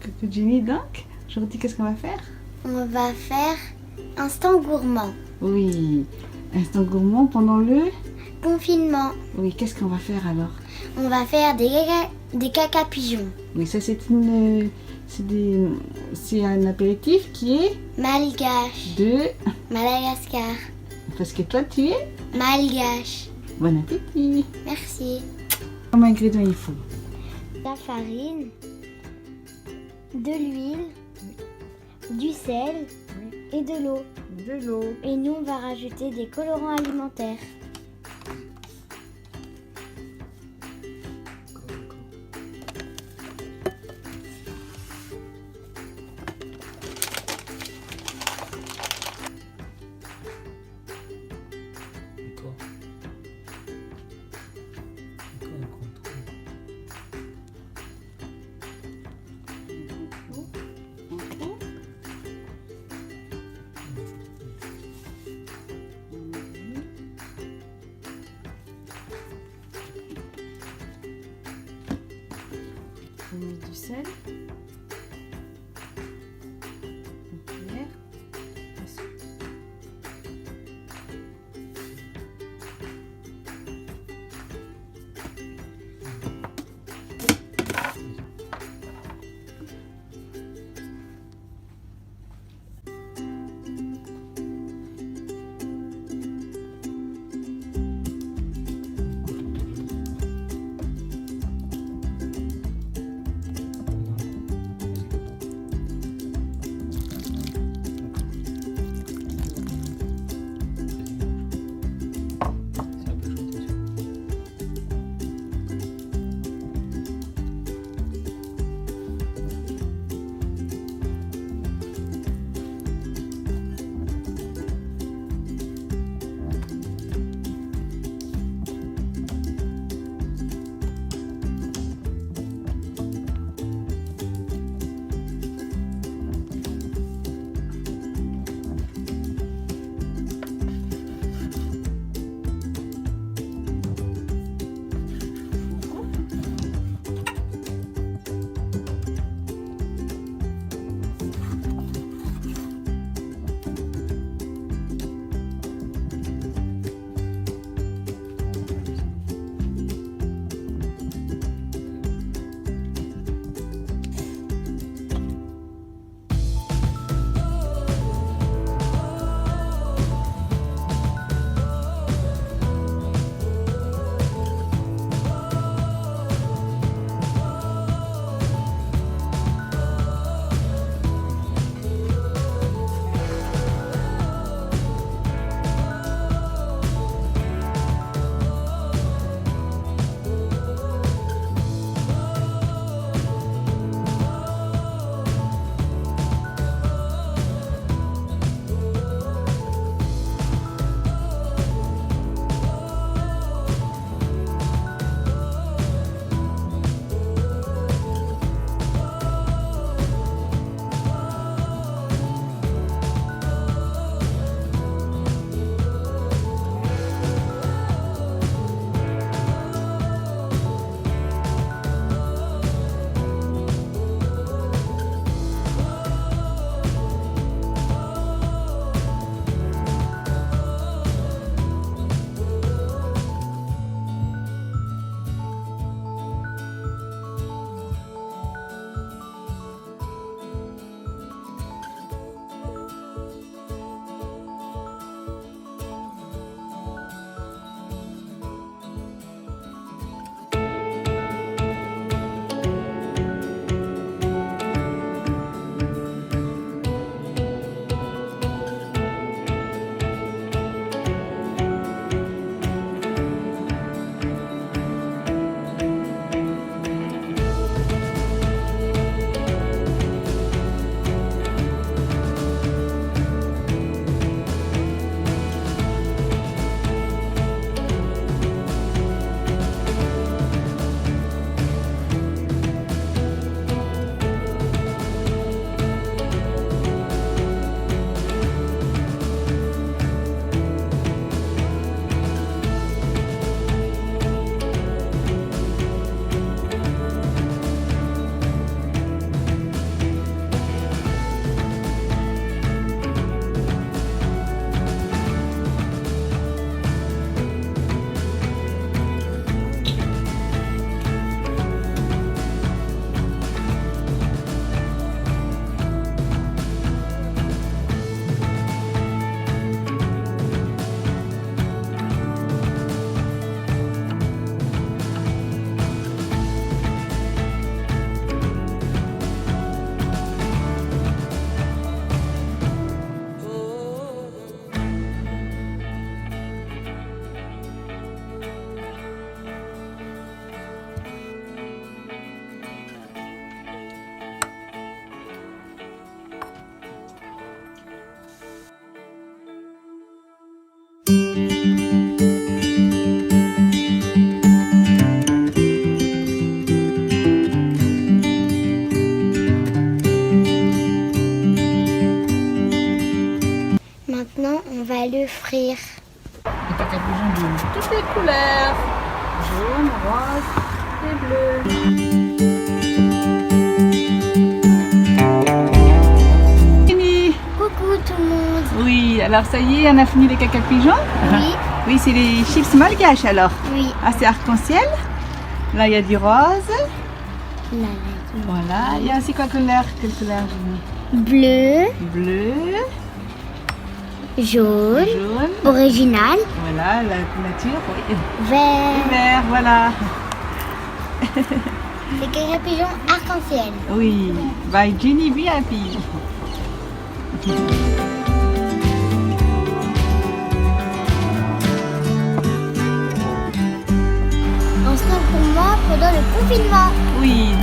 Coucou Jenny, donc aujourd'hui qu'est-ce qu'on va faire? On va faire instant gourmand. Oui, instant gourmand pendant le... Confinement. Oui, qu'est-ce qu'on va faire alors? On va faire des caca pigeons. Oui, ça c'est c'est un apéritif qui est Malgache. de... Madagascar. Parce que toi tu es... Malgache. Bon appétit! Merci. Combien d'ingrédients il faut? La farine, de l'huile, du sel et de l'eau. De l'eau. Et nous, on va rajouter des colorants alimentaires. On met du sel. Une cuillère. frire. Les cacapigeons de toutes les couleurs. Jaune, rose et bleu. Fini. Coucou tout le monde. Oui, alors ça y est, on a fini les cacapigeons. Oui, Oui, c'est les chips malgaches alors. oui. Ah, c'est arc-en-ciel. Là, il y a du rose. Là, Voilà. Il y a aussi quoi couleur? Quelle couleur j'ai mis? bleu, Bleu, jaune, jaune. original, Voilà, la nature. Oui. Et vert. vert, voilà. C'est cacapigeon arc-en-ciel. Oui, by Jenny VIP. Un snack pour moi pendant le confinement. Oui,